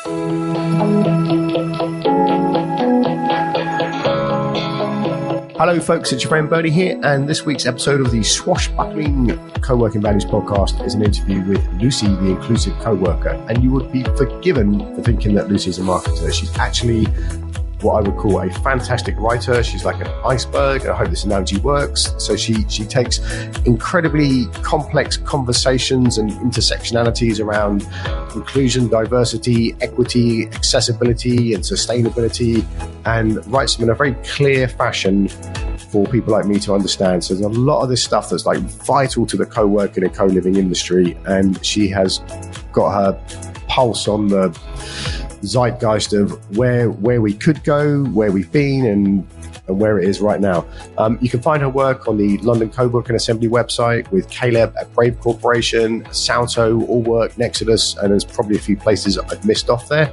Hello folks, it's your friend Bernie here, and this week's episode of the Swashbuckling Co-working Values podcast is an interview with Lucy, the inclusive co-worker. And you would be forgiven for thinking that Lucy is a marketer. She's actually what I would call a fantastic writer. She's like an iceberg, and I hope this analogy works. So she takes incredibly complex conversations and intersectionalities around inclusion, diversity, equity, accessibility, and sustainability, and writes them in a very clear fashion for people like me to understand. So there's a lot of this stuff that's like vital to the co-working and co-living industry, and she has got her pulse on the zeitgeist of where we could go, where we've been, and where it is right now. You can find her work on the London Coworking Assembly website, with Caleb at Brave Corporation, Salto, All Work, Nexodus, and there's probably a few places I've missed off there.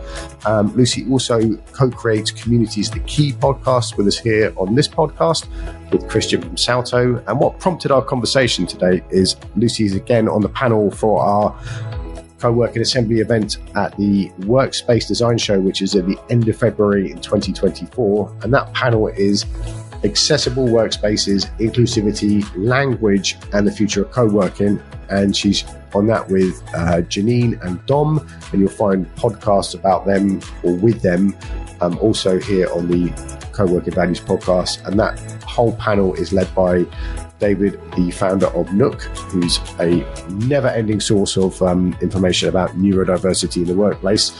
Lucy also co-creates Communities the Key podcast with us here on this podcast with Christian from Salto. And what prompted our conversation today is Lucy's again on the panel for our Co-working Assembly event at the Workspace Design Show, which is at the end of February in 2024. And that panel is Accessible Workspaces, Inclusivity, Language, and the Future of Co-working. And she's on that with Janine and Dom, and you'll find podcasts about them or with them also here on the Co-working Values podcast. And that whole panel is led by David, the founder of Nook, who's a never-ending source of information about neurodiversity in the workplace.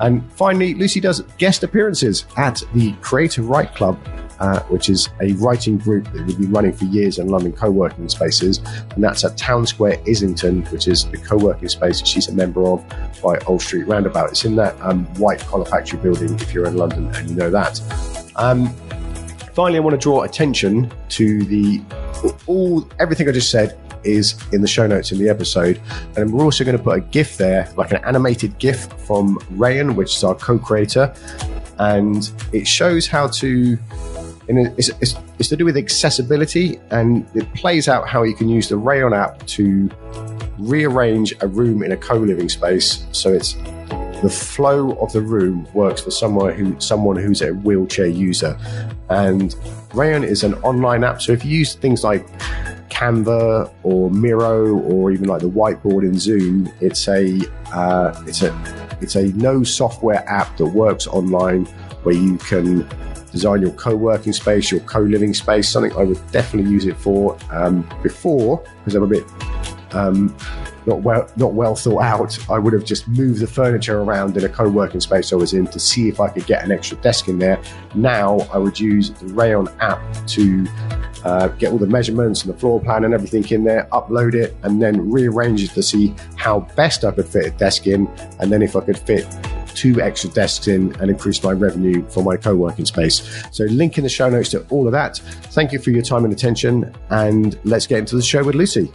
And finally, Lucy does guest appearances at the Creative Write Club, which is a writing group that we've been running for years in London co-working spaces. And that's at Town Square, Islington, which is the co-working space that she's a member of by Old Street Roundabout. It's in that white collar factory building if you're in London and you know that. Finally, I want to draw attention to everything I just said is in the show notes in the episode, and we're also going to put a GIF there, like an animated GIF from Rayan, which is our co-creator, and it shows how to. It's to do with accessibility, and it plays out how you can use the Rayan app to rearrange a room in a co-living space so it's the flow of the room works for someone who's a wheelchair user. And Rayan is an online app, so if you use things like Canva or Miro or even like the whiteboard in Zoom, it's a no software app that works online where you can design your co-working space, your co-living space. Something I would definitely use it for before, because I'm a bit not well thought out. I would have just moved the furniture around in a co-working space I was in to see if I could get an extra desk in there. Now I would use the Rayan app to get all the measurements and the floor plan and everything in there, upload it, and then rearrange it to see how best I could fit a desk in, and then if I could fit 2 extra desks in and increase my revenue for my co-working space. So link in the show notes to all of that. Thank you for your time and attention, and let's get into the show with Lucy.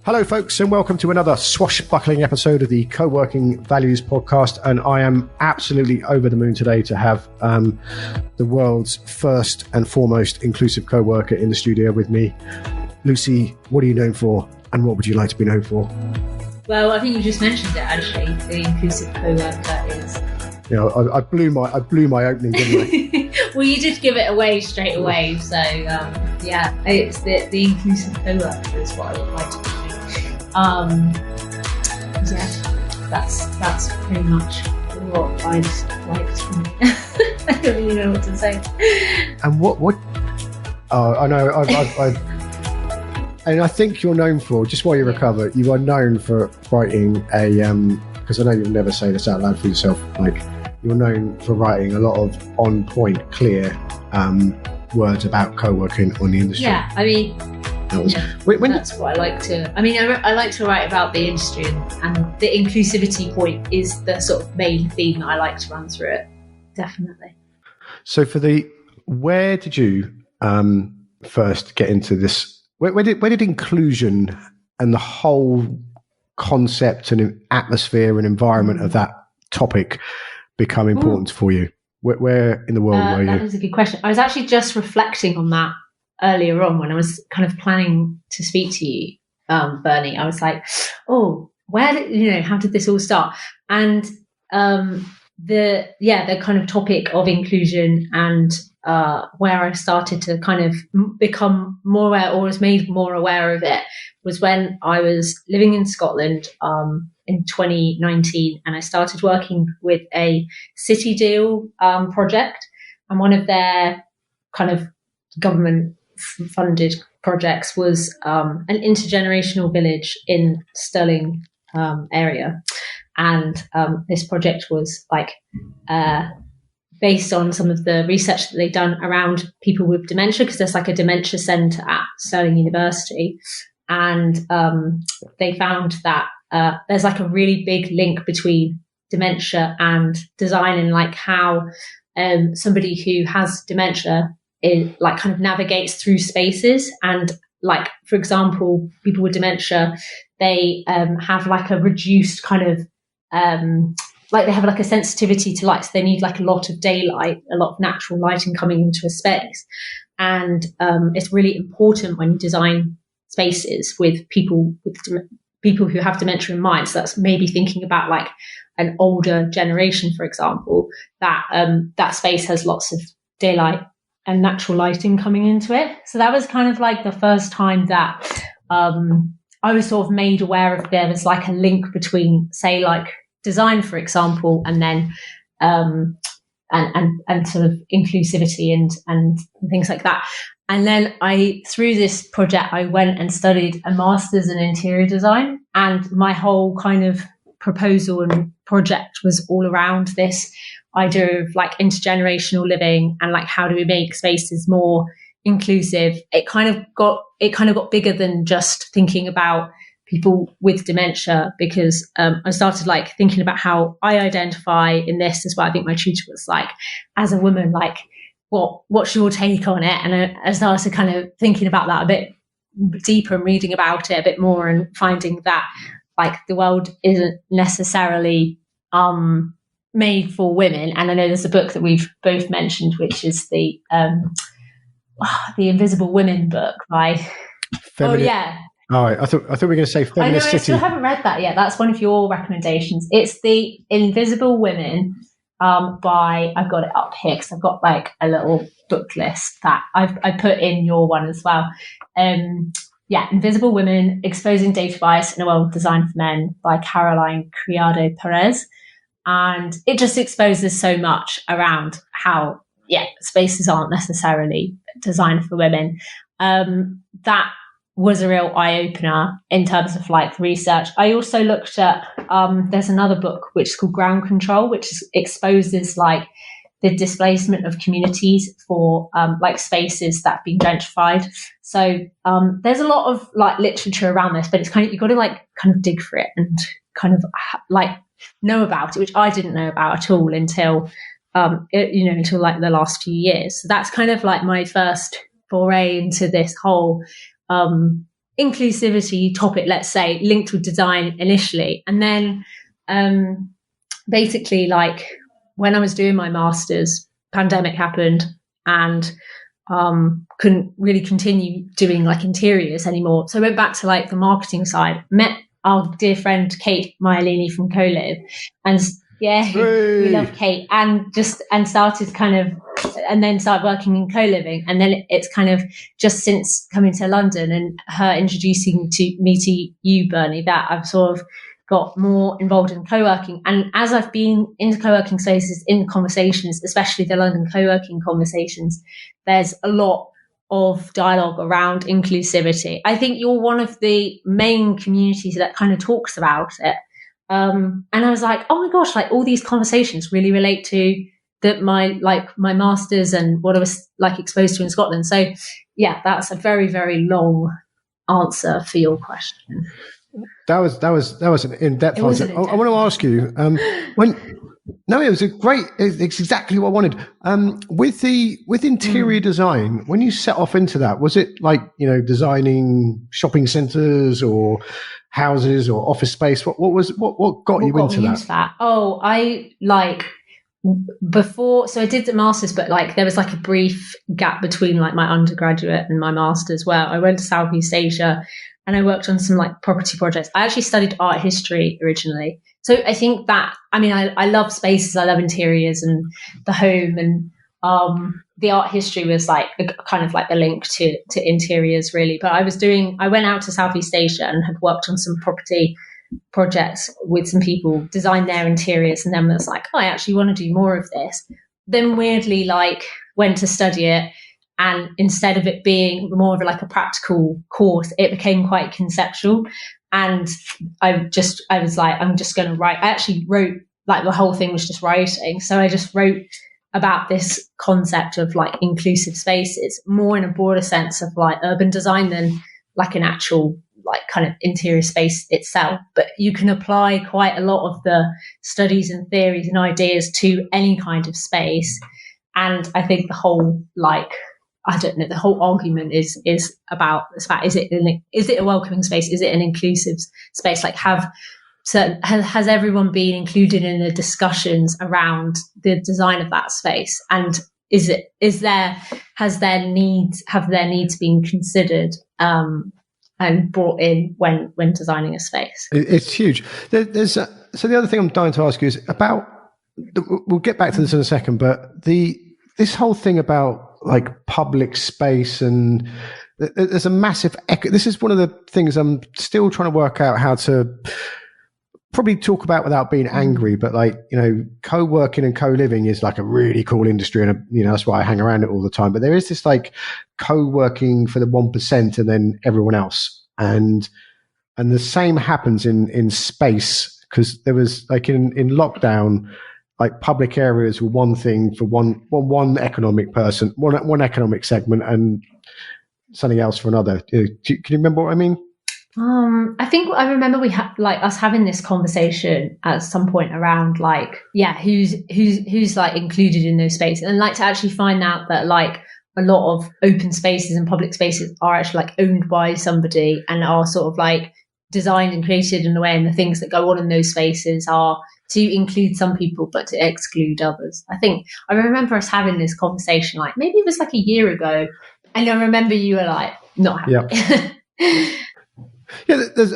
Hello, folks, and welcome to another swashbuckling episode of the Co-working Values podcast. And I am absolutely over the moon today to have the world's first and foremost inclusive co-worker in the studio with me. Lucy, what are you known for, and what would you like to be known for? Well, I think you just mentioned it, actually. The inclusive co-worker is... You know, I blew my opening, didn't I? Well, you did give it away straight away. So, yeah, it's the inclusive co-worker is what I would like to be. Yeah, that's pretty much what I'd like to be. I don't really know what to say. And what? Oh, I know. And I think you're known for, just while you recover, you are known for writing a because I know you'll never say this out loud for yourself. Like, you're known for writing a lot of on point, clear words about co-working on the industry. Yeah, I mean. That's what I like to. I mean, I like to write about the industry, and the inclusivity point is the sort of main theme that I like to run through it. Definitely. So, where did you first get into this? Where did inclusion and the whole concept and atmosphere and environment of that topic become important for you? Where in the world were you? That is a good question. I was actually just reflecting on that earlier on when I was kind of planning to speak to you, Bernie, I was like, oh, how did this all start? And the kind of topic of inclusion and where I started to kind of become more aware, or was made more aware of it, was when I was living in Scotland in 2019, and I started working with a City Deal project, and one of their kind of government funded projects was an intergenerational village in Stirling area. And this project was like based on some of the research that they've done around people with dementia, because there's like a dementia centre at Stirling University. And they found that there's like a really big link between dementia and design, and like how somebody who has dementia like kind of navigates through spaces. And like, for example, people with dementia, they have like a reduced kind of like they have like a sensitivity to light, so they need like a lot of daylight, a lot of natural lighting coming into a space. And it's really important when you design spaces with people who have dementia in mind. So that's maybe thinking about like an older generation, for example, that that space has lots of daylight and natural lighting coming into it. So that was kind of like the first time that I was sort of made aware of there was like a link between, say, like design, for example, and then and sort of inclusivity and things like that. And then through this project, I went and studied a master's in interior design, and my whole kind of proposal and project was all around this idea of like intergenerational living and like how do we make spaces more inclusive. It kind of got bigger than just thinking about people with dementia, because I started like thinking about how I identify in this as well. I think my tutor was like, as a woman, like what's your take on it? And I started kind of thinking about that a bit deeper and reading about it a bit more, and finding that like the world isn't necessarily made for women. And I know there's a book that we've both mentioned, which is the Invisible Women book by Oh yeah. All right, I thought we were going to say Feminist City. I still haven't read that yet. That's one of your recommendations. It's the Invisible Women by, I've got it up here because I've got like a little book list that I put in your one as well. Invisible Women, Exposing Data Bias in a World Designed for Men by Caroline Criado Perez. And it just exposes so much around how, spaces aren't necessarily designed for women. That was a real eye-opener in terms of like research. I also looked at, there's another book which is called Ground Control, which exposes like the displacement of communities for like spaces that have been gentrified. So there's a lot of like literature around this, but it's kind of, you've got to like kind of dig for it and kind of like know about it, which I didn't know about at all until until like the last few years. So that's kind of like my first foray into this whole inclusivity topic, let's say, linked with design initially. And then basically like when I was doing my master's, pandemic happened, and couldn't really continue doing like interiors anymore. So I went back to like the marketing side, met our dear friend Kate McInally from CoLive, and we love Kate, and started kind of, and then started working in co-living. And then it's kind of just since coming to London and her introducing me to you, Bernie, that I've sort of got more involved in co-working. And as I've been into co-working spaces, in conversations, especially the London co-working conversations, there's a lot of dialogue around inclusivity. I think you're one of the main communities that kind of talks about it. And I was like, oh my gosh, like all these conversations really relate to my masters and what I was like exposed to in Scotland. So yeah, that's a very, very long answer for your question. That was an in-depth answer. I want to ask you, it was a great, it's exactly what I wanted. With interior design, when you set off into that, was it like, designing shopping centres or houses or office space? What got you into that? Oh, I like before, so I did the master's, but like there was like a brief gap between like my undergraduate and my master's where I went to Southeast Asia and I worked on some like property projects. I actually studied art history originally. So I think that, I mean, I love spaces, I love interiors and the home, and the art history was like kind of like the link to interiors really. But I went out to Southeast Asia and had worked on some property projects with some people, designed their interiors, and then was like, oh, I actually want to do more of this. Then weirdly, like, went to study it, and instead of it being more of like a practical course, it became quite conceptual. And I was like, I'm just going to write. I actually wrote, like, the whole thing was just writing. So I just wrote about this concept of like inclusive spaces, more in a broader sense of like urban design than like an actual like kind of interior space itself. But you can apply quite a lot of the studies and theories and ideas to any kind of space. And I think the whole, like, I don't know, the whole argument is about this fact, is it a welcoming space? Is it an inclusive space? Like, has everyone been included in the discussions around the design of that space? And have their needs been considered and brought in when designing a space? It's huge. So the other thing I'm dying to ask you is about, we'll get back to this in a second, but this whole thing about like public space, and there's a massive this is one of the things I'm still trying to work out how to probably talk about without being angry, but like, you know, co-working and co-living is like a really cool industry, and you know, that's why I hang around it all the time. But there is this like co-working for the 1% and then everyone else, and the same happens in space, because there was like in lockdown, like public areas were one thing for one economic person, one economic segment, and something else for another. Can you remember what I mean? I think I remember we had like us having this conversation at some point around like, yeah, who's like included in those spaces, and like to actually find out that like a lot of open spaces and public spaces are actually like owned by somebody and are sort of like designed and created in a way, and the things that go on in those spaces are to include some people but to exclude others. I think I remember us having this conversation, like maybe it was like a year ago, and I remember you were like not happy. Yeah. Yeah, there's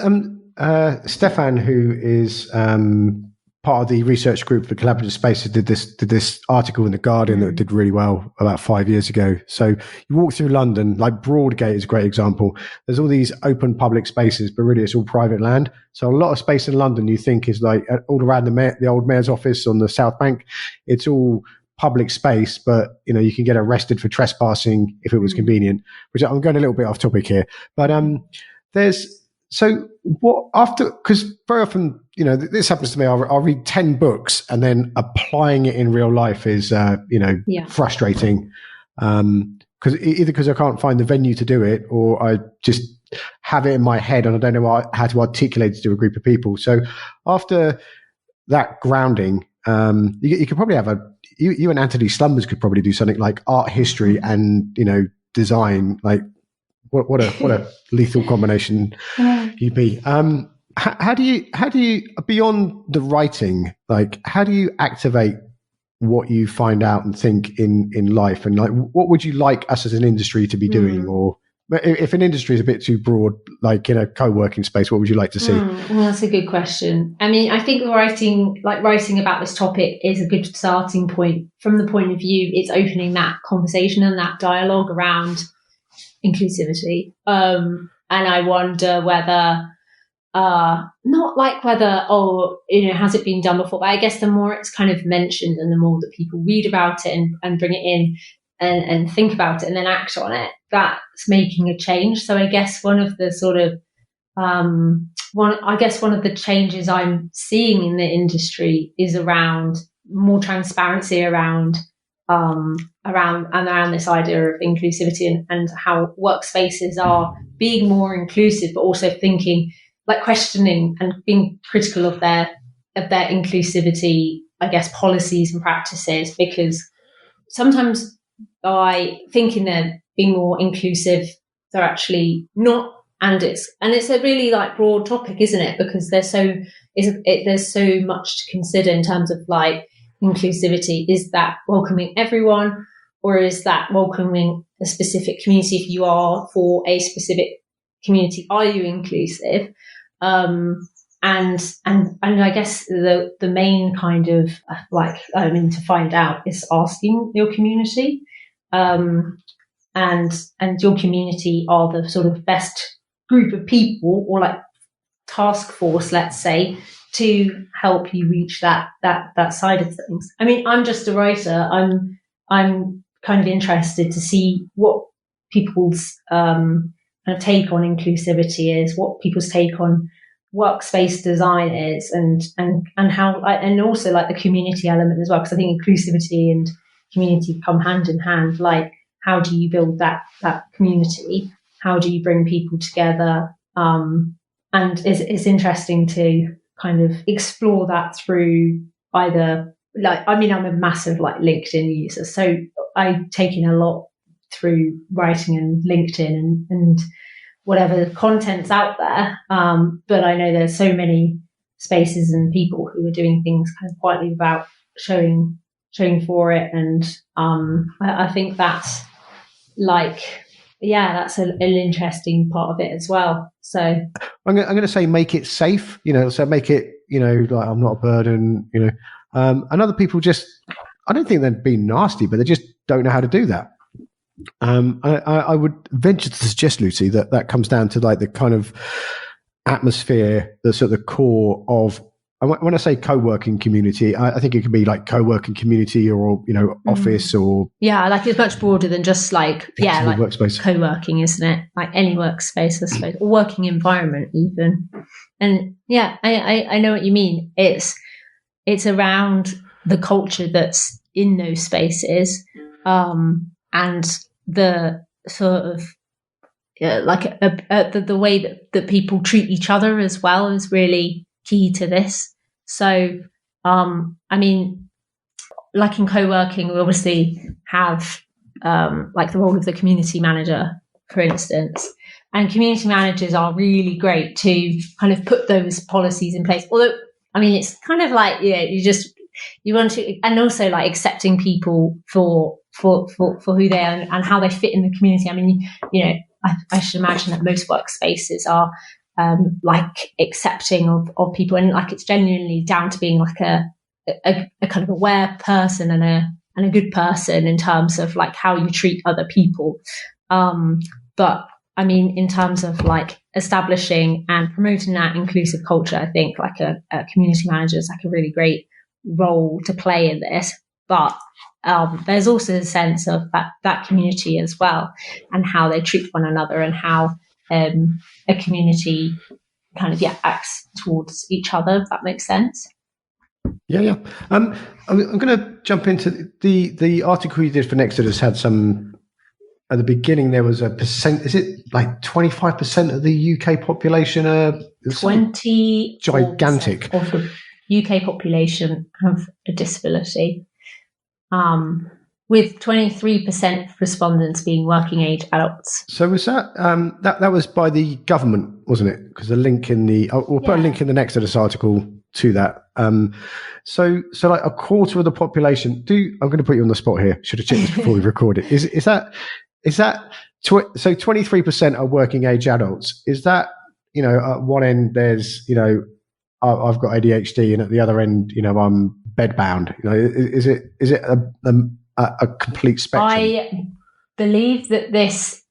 Stefan, who is part of the research group for collaborative spaces, did this article in The Guardian that did really well about 5 years ago. So you walk through London, like Broadgate is a great example. There's all these open public spaces, but really it's all private land. So a lot of space in London you think is like all around the old mayor's office on the South Bank. It's all public space, but you know, you can get arrested for trespassing if it was convenient, which I'm going a little bit off topic here. But so what after, because very often, you know, this happens to me, I'll read 10 books and then applying it in real life is, frustrating. Because I can't find the venue to do it, or I just have it in my head and I don't know how to articulate it to a group of people. So after that grounding, you could probably have you and Anthony Slumbers could probably do something like art history and, you know, design, like, what a lethal combination you'd be. How do you beyond the writing, like how do you activate what you find out and think in life, and like what would you like us as an industry to be doing? Or if an industry is a bit too broad, like in a co-working space, what would you like to see? Well, that's a good question. I mean, I think writing about this topic is a good starting point. From the point of view, it's opening that conversation and that dialogue around inclusivity. And I wonder whether, has it been done before? But I guess the more it's kind of mentioned and the more that people read about it and bring it in and think about it and then act on it, that's making a change. So I guess one of the sort of, one of the changes I'm seeing in the industry is around more transparency around this idea of inclusivity and how workspaces are being more inclusive, but also thinking, like questioning and being critical of their inclusivity, I guess, policies and practices, because sometimes by thinking they're being more inclusive, they're actually not. And it's a really like broad topic, isn't it? Because there's so much to consider in terms of like inclusivity? Is that welcoming everyone, or is that welcoming a specific community? If you are for a specific community, are you inclusive? And I guess the main kind of to find out is asking your community, and your community are the sort of best group of people, or like task force, let's say, to help you reach that side of things. I mean, I'm just a writer. I'm kind of interested to see what people's kind of take on inclusivity is, what people's take on workspace design is, and how, and also like the community element as well, because I think inclusivity and community come hand in hand. Like, how do you build that community? How do you bring people together? And it's interesting to kind of explore that through either, like, I mean, I'm a massive like LinkedIn user, so I've taken a lot through writing and LinkedIn and whatever content's out there. But I know there's so many spaces and people who are doing things kind of quietly without showing for it. And I think that's like, yeah, that's an interesting part of it as well. So I'm going to say make it safe, so make it, like I'm not a burden, and other people just, I don't think they're being nasty, but they just don't know how to do that. I would venture to suggest, Lucy, that comes down to like the kind of atmosphere that's at the core of, when I say co-working community, I think it could be like co-working community or, office or... Yeah, like it's much broader than just like, like workspace. Co-working, isn't it? Like any workspace, I suppose, or working environment even. And yeah, I know what you mean. It's around the culture that's in those spaces, and the sort of the way that people treat each other as well is really key to this. So, I mean, like in co-working, we obviously have like the role of the community manager, for instance, and community managers are really great to kind of put those policies in place. Although, I mean, it's kind of like, you want to, and also like accepting people for who they are and how they fit in the community. I mean, I should imagine that most workspaces are like accepting of people, and like it's genuinely down to being like a kind of aware person and a good person in terms of like how you treat other people. But I mean, in terms of like establishing and promoting that inclusive culture, I think like a community manager is like a really great role to play in this. But there's also a sense of that community as well, and how they treat one another, and how a community kind of acts towards each other, if that makes sense. Yeah. I'm going to jump into the article you did for Nexodus. Had some at the beginning. There was a percent. Is it like 25% of the UK population? 20 gigantic of the UK population have a disability. With 23% of respondents being working age adults. So was that that was by the government, wasn't it? Because the link in we'll put a link in the Nexodus article to that. So like a quarter of the population. I'm going to put you on the spot here. Should have checked this before we recorded. Is that so 23% are working age adults? Is that at one end there's I've got ADHD, and at the other end I'm bedbound. Is it a complete spectrum? I believe that this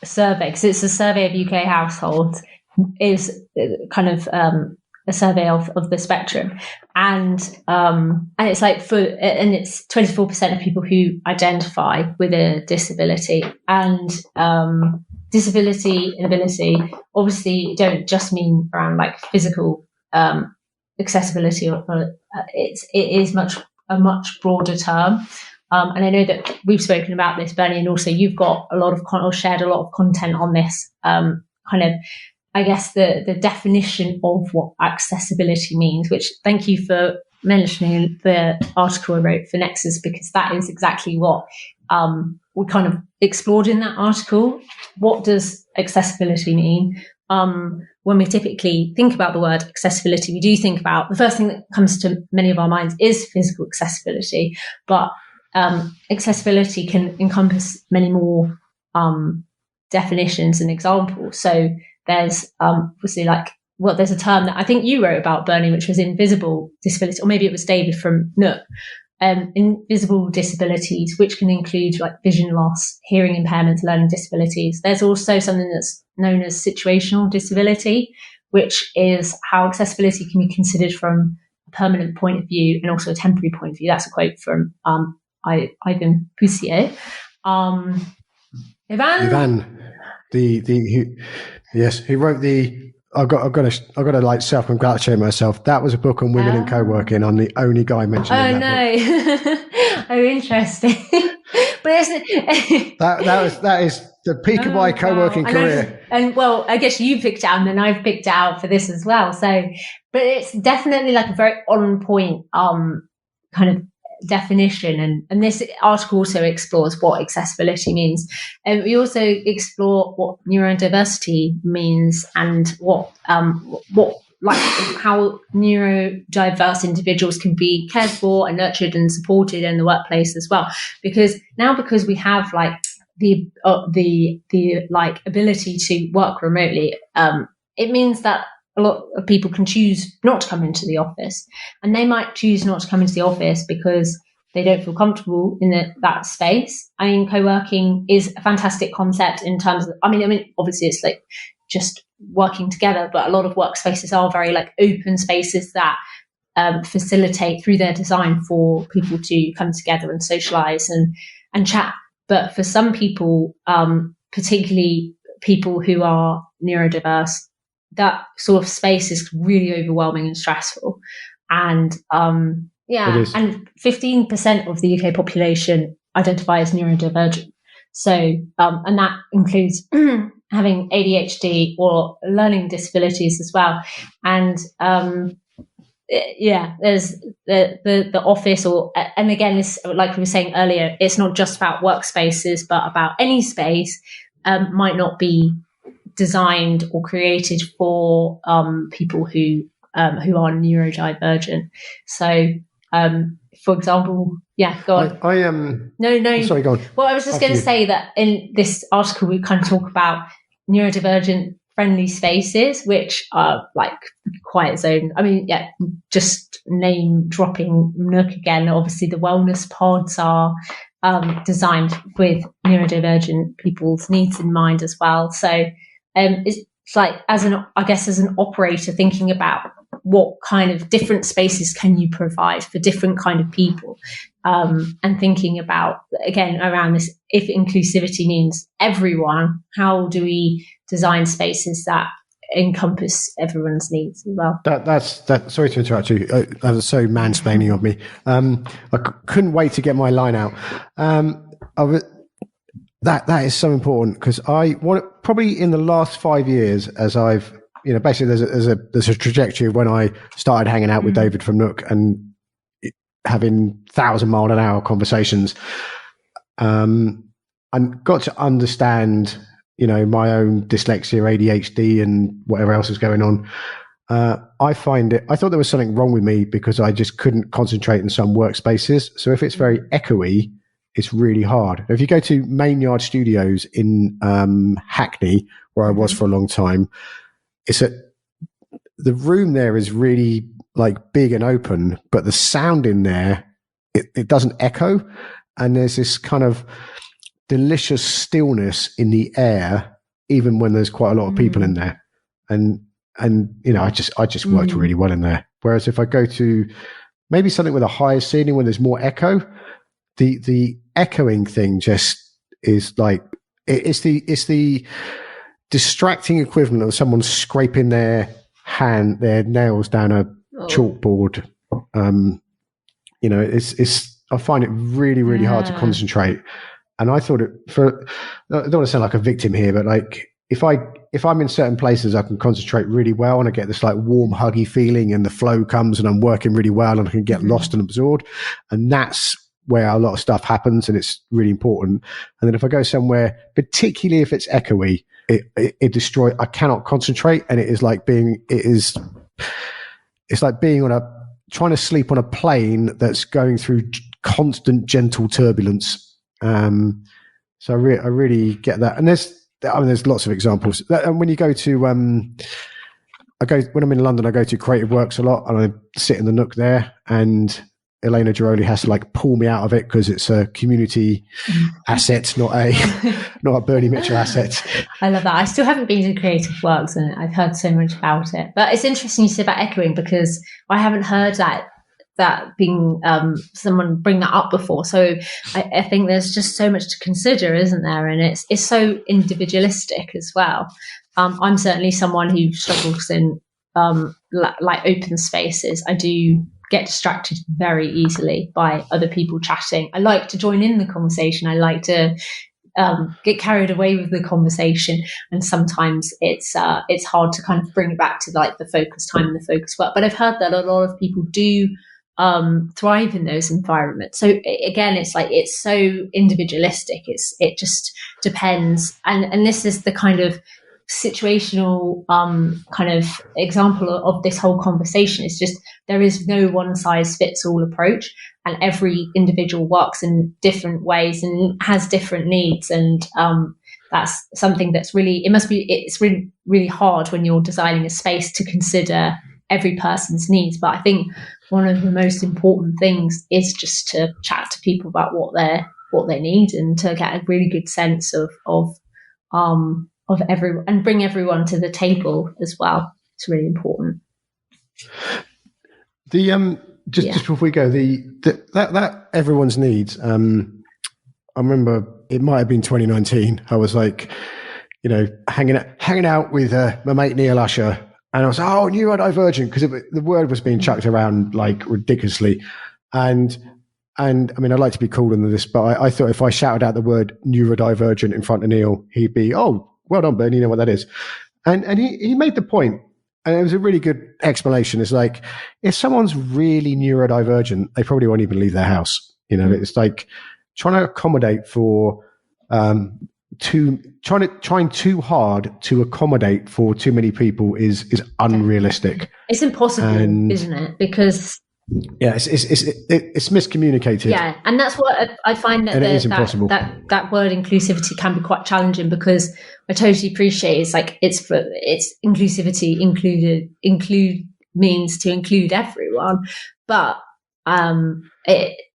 survey, because it's a survey of UK households, is kind of a survey of the spectrum, and it's like it's 24% of people who identify with a disability, and disability and ability obviously don't just mean around like physical accessibility, or it is a much broader term. And I know that we've spoken about this, Bernie, and also you've got a lot of shared a lot of content on this, kind of, I guess, the definition of what accessibility means, which thank you for mentioning the article I wrote for Nexus, because that is exactly what we kind of explored in that article. What does accessibility mean? when we typically think about the word accessibility, we do think about the first thing that comes to many of our minds is physical accessibility, but accessibility can encompass many more definitions and examples. So there's obviously there's a term that I think you wrote about, Bernie, which was invisible disability, or maybe it was David from Nook. Invisible disabilities, which can include like vision loss, hearing impairments, learning disabilities. There's also something that's known as situational disability, which is how accessibility can be considered from a permanent point of view and also a temporary point of view. That's a quote from Ivan Poussier. Ivan, who wrote the. I've got to like self-congratulate myself. That was a book on women in co-working. I'm the only guy mentioning that book. Oh, interesting. But that is the peak of my co-working career. I guess you picked out, and then I've picked out for this as well. So, but it's definitely like a very on point kind of definition, and this article also explores what accessibility means, and we also explore what neurodiversity means and what like how neurodiverse individuals can be cared for and nurtured and supported in the workplace as well, because we have like the like ability to work remotely, it means that a lot of people can choose not to come into the office, and they might choose not to come into the office because they don't feel comfortable in that space. I mean, co-working is a fantastic concept in terms of, I mean, obviously it's like just working together, but a lot of workspaces are very like open spaces that facilitate through their design for people to come together and socialize and chat. But for some people, particularly people who are neurodiverse, that sort of space is really overwhelming and stressful. And and 15% of the UK population identify as neurodivergent. So, and that includes having ADHD or learning disabilities as well. And there's the office, and again, this, like we were saying earlier, it's not just about workspaces, but about any space might not be designed or created for people who are neurodivergent. So, for example, go on. I am. No. Oh, sorry, go on. Well, I was just going to say that in this article we kind of talk about neurodivergent friendly spaces, which are like Quiet Zone. I mean, just name dropping Nook again. Obviously, the wellness pods are designed with neurodivergent people's needs in mind as well. So it's like as an operator, thinking about what kind of different spaces can you provide for different kind of people, and thinking about, again, around this, if inclusivity means everyone, how do we design spaces that encompass everyone's needs as well? That's sorry to interrupt you. That was so mansplaining of me. I couldn't wait to get my line out. That is so important, because I want, probably in the last 5 years, as I've, basically there's a trajectory of when I started hanging out with David from Nook and having 1,000-mile-an-hour conversations, and got to understand, my own dyslexia, ADHD, and whatever else is going on. I thought there was something wrong with me because I just couldn't concentrate in some workspaces. So if it's very echoey, it's really hard. If you go to Mainyard Studios in Hackney, where I was for a long time, the room there is really like big and open, but the sound in there, it doesn't echo. And there's this kind of delicious stillness in the air, even when there's quite a lot of people in there. And I just worked really well in there. Whereas if I go to maybe something with a higher ceiling where there's more echo, the echoing thing just is like, it's the distracting equivalent of someone scraping their nails down a chalkboard. I find it really, really hard to concentrate. And I thought I don't want to sound like a victim here, but like if I'm in certain places, I can concentrate really well, and I get this like warm, huggy feeling, and the flow comes, and I'm working really well, and I can get lost and absorbed. And that's where a lot of stuff happens, and it's really important. And then if I go somewhere, particularly if it's echoey, it destroy. I cannot concentrate, and it's like being trying to sleep on a plane that's going through constant gentle turbulence. So I really get that. And there's lots of examples. And when you go to, when I'm in London, I go to Creative Works a lot, and I sit in the nook there, and Elena Giroli has to like pull me out of it because it's a community asset, not a Bernie Mitchell asset. I love that. I still haven't been to Creative Works, and I've heard so much about it. But it's interesting you say about echoing, because I haven't heard that being someone bring that up before. So I think there's just so much to consider, isn't there? And it's so individualistic as well. I'm certainly someone who struggles in like open spaces. I do get distracted very easily by other people chatting. I like to join in the conversation. I like to get carried away with the conversation, and sometimes it's hard to kind of bring it back to like the focus time and the focus work. But I've heard that a lot of people do thrive in those environments. So again, it's like it's so individualistic. It just depends, and this is the kind of situational kind of example of this whole conversation. Is just there is no one size fits all approach, and every individual works in different ways and has different needs, and that's something that's really it's really, really hard when you're designing a space to consider every person's needs. But I think one of the most important things is just to chat to people about what they need, and to get a really good sense of everyone, and bring everyone to the table as well. It's really important. Just before we go, that everyone's needs. I remember it might have been 2019. I was like, hanging out with my mate Neil Usher, and I was like, oh, neurodivergent, because the word was being chucked around like ridiculously, and I mean, I'd like to be cooler than this, but I thought if I shouted out the word neurodivergent in front of Neil, he'd be, oh, well done, Ben, you know what that is. And he made the point, and it was a really good explanation. It's like, if someone's really neurodivergent, they probably won't even leave their house. It's like trying to accommodate for trying too hard to accommodate for too many people is unrealistic. It's impossible, isn't it? Because it's miscommunicated. Yeah, and that's what I find that that word inclusivity can be quite challenging, because I totally appreciate it's like it's inclusivity. Include means to include everyone, but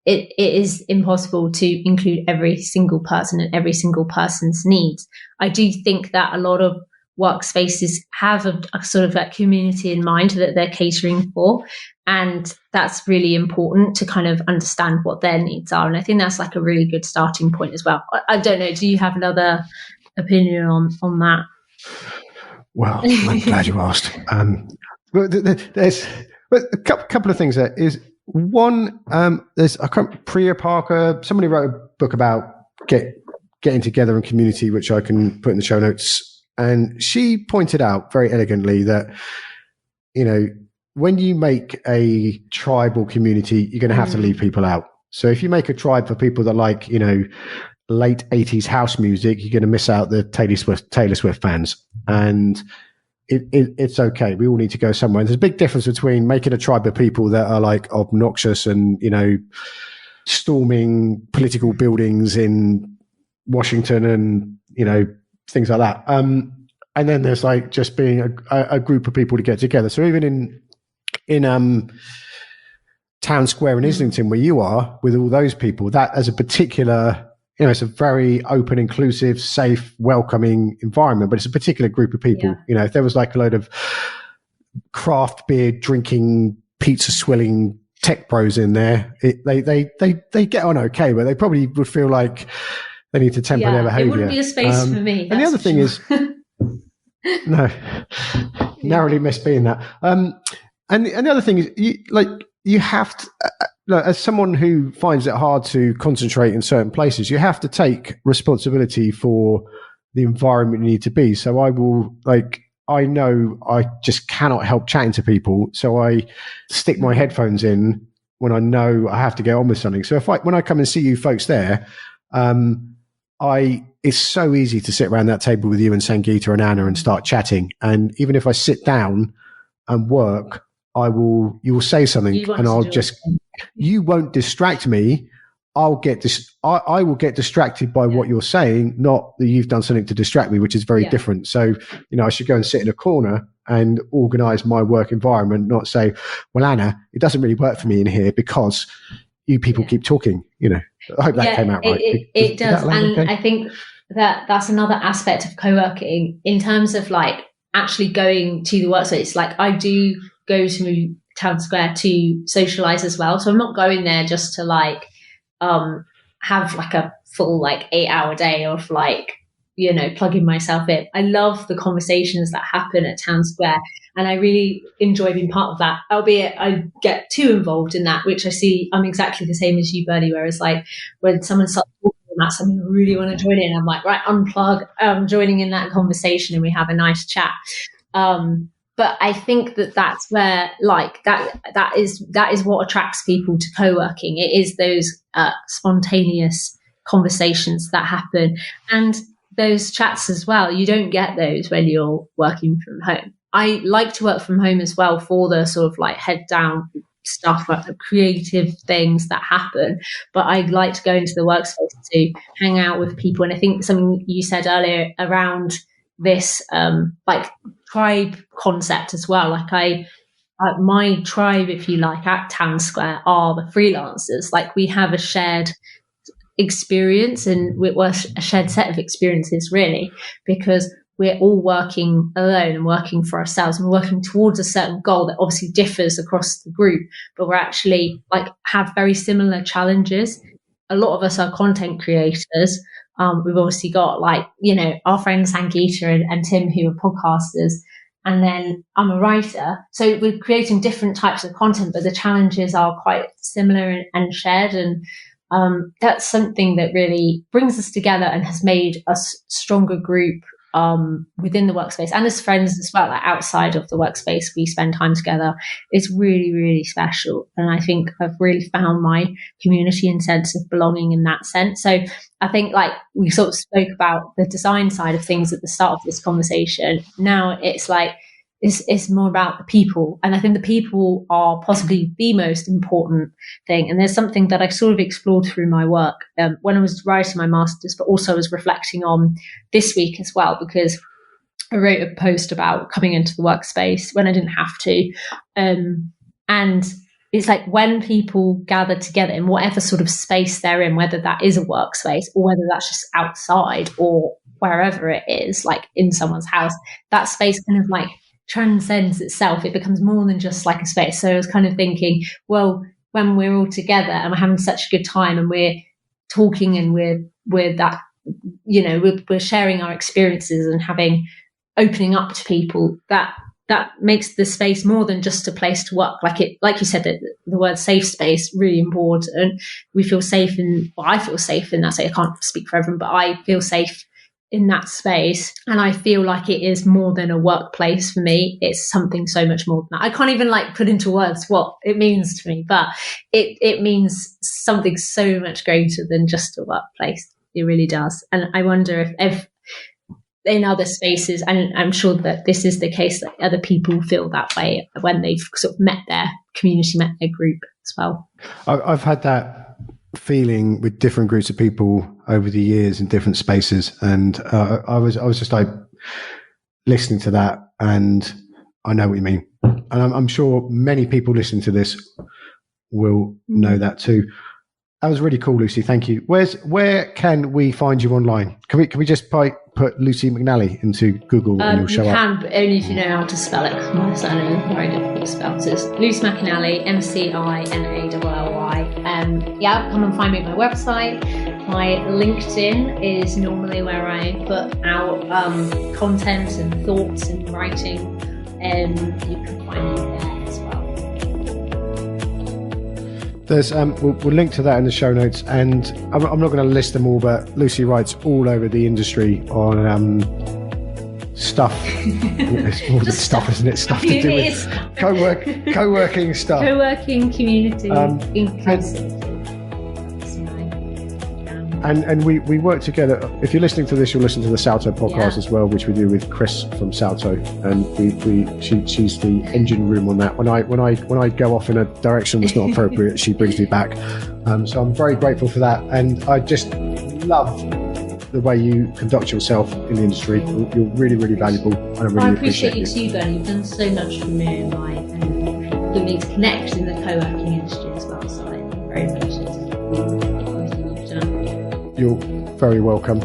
it is impossible to include every single person and every single person's needs. I do think that a lot of workspaces have a sort of that community in mind that they're catering for, and that's really important to kind of understand what their needs are. And I think that's like a really good starting point as well. I don't know, do you have another opinion on that? Well, I'm glad you asked. There's a couple of things there. Is one, there's Priya Parker, somebody wrote a book about getting together in community, which I can put in the show notes. And she pointed out very elegantly that, when you make a tribal community, you're going to have to leave people out. So if you make a tribe for people that like, late 80s house music, you're going to miss out the Taylor Swift fans. And it's okay. We all need to go somewhere. There's a big difference between making a tribe of people that are like obnoxious and, storming political buildings in Washington and, things like that. And then there's like just being a group of people to get together. So even in Town Square in Islington, where you are, with all those people, that as a particular, it's a very open, inclusive, safe, welcoming environment, but it's a particular group of people. Yeah. If there was like a load of craft beer drinking, pizza swilling tech bros in there, they get on okay, but they probably would feel like they need to temper their behaviour. It wouldn't be a space for me. And the other thing is, no, narrowly missed being that. And the other thing is, you have to, as someone who finds it hard to concentrate in certain places, you have to take responsibility for the environment you need to be. So I know I just cannot help chatting to people, so I stick my headphones in when I know I have to get on with something. So when I come and see you folks there, I it's so easy to sit around that table with you and Sangeeta and Anna and start chatting. And even if I sit down and work, you will say something and you won't distract me. I will get distracted by what you're saying, not that you've done something to distract me, which is very different. So, I should go and sit in a corner and organize my work environment, not say, well, Anna, it doesn't really work for me in here because you people keep talking, I hope that came out right. It does. And okay? I think that's another aspect of co-working in terms of like actually going to the workspace. Like I do go to Town Square to socialize as well. So I'm not going there just to like have like a full like 8-hour day of like, plugging myself in. I love the conversations that happen at Town Square and I really enjoy being part of that, albeit I get too involved in that, which I see I'm exactly the same as you, Bernie, whereas like when someone starts talking about something I really want to join in, I'm like, right, unplug, I'm joining in that conversation and we have a nice chat. But I think that's where like that is what attracts people to co-working. It is those spontaneous conversations that happen and those chats as well. You don't get those when you're working from home. I like to work from home as well for the sort of like head down stuff, like the creative things that happen. But I like to go into the workspace to hang out with people. And I think something you said earlier around this like tribe concept as well. Like my tribe, if you like, at Town Square are the freelancers. Like we have a shared experience and we're a shared set of experiences really, because we're all working alone and working for ourselves and working towards a certain goal that obviously differs across the group, but we're actually like have very similar challenges. A lot of us are content creators. We've obviously got like, our friends Sangeeta and Tim who are podcasters, and then I'm a writer. So we're creating different types of content, but the challenges are quite similar and shared. And that's something that really brings us together and has made us a stronger group within the workspace and as friends as well. Like outside of the workspace, we spend time together. It's really, really special. And I think I've really found my community and sense of belonging in that sense. So I think like we sort of spoke about the design side of things at the start of this conversation. Now it's like, it's more about the people. And I think the people are possibly the most important thing. And there's something that I sort of explored through my work when I was writing my master's, but also I was reflecting on this week as well, because I wrote a post about coming into the workspace when I didn't have to. And it's like when people gather together in whatever sort of space they're in, whether that is a workspace or whether that's just outside or wherever it is, like in someone's house, that space kind of like transcends itself. It becomes more than just like a space. So I was kind of thinking, well, when we're all together and we're having such a good time and we're talking and we're that, we're sharing our experiences and opening up to people, that makes the space more than just a place to work. Like you said, that the word safe space, really important. We feel safe I feel safe in that space. I can't speak for everyone, but I feel safe in that space. And I feel like it is more than a workplace for me. It's something so much more than that. I can't even like put into words what it means to me, but it means something so much greater than just a workplace. It really does. And I wonder if in other spaces, and I'm sure that this is the case, that other people feel that way when they've sort of met their community, met their group as well. I've had that feeling with different groups of people over the years in different spaces, and I was just like listening to that, and I know what you mean, and I'm sure many people listening to this will know that too. That was really cool, Lucy. Thank you. Where can we find you online? Can we just put Lucy McInally into Google and you'll show up? You can, but only if you know how to spell it. My surname is very difficult to spell. So it's Lucy McInally, McInally. Come and find me at my website. My LinkedIn is normally where I put out content and thoughts and writing, and you can find me there as well. There's we'll link to that in the show notes, and I'm not going to list them all, but Lucy writes all over the industry on stuff. It's more than stuff, isn't it? Stuff to do with co-working stuff. Co-working community, inclusive. And we work together. If you're listening to this, you'll listen to the Salto podcast as well, which we do with Chris from Salto, and she's the engine room on that. When I go off in a direction that's not appropriate, she brings me back. So I'm very grateful for that, and I just love the way you conduct yourself in the industry. You're really, really valuable, and I really appreciate you too, Bernie. You've done so much for me and my ability to connect in the co-working industry as well. So I'm very appreciative of everything you've done. You're very welcome.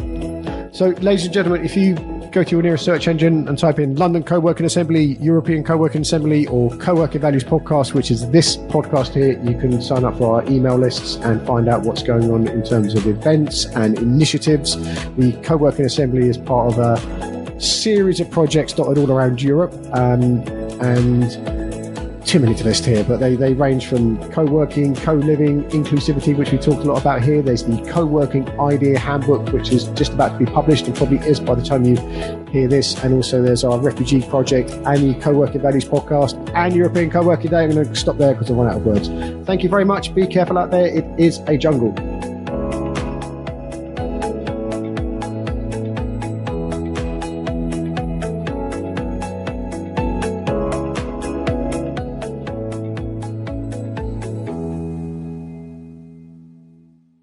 So, ladies and gentlemen, if you go to your nearest search engine and type in London Co-working Assembly, European Co-working Assembly, or Co-working Values Podcast, which is this podcast here, you can sign up for our email lists and find out what's going on in terms of events and initiatives. The Co-working Assembly is part of a series of projects dotted all around Europe, and too many to list here, but they range from co-working, co-living, inclusivity, which we talked a lot about here. There's the co-working idea handbook, which is just about to be published and probably is by the time you hear this. And also there's our refugee project and the Co-working Values podcast and European Co-working Day. I'm going to stop there because I've run out of words. Thank you very much. Be careful out there. It is a jungle.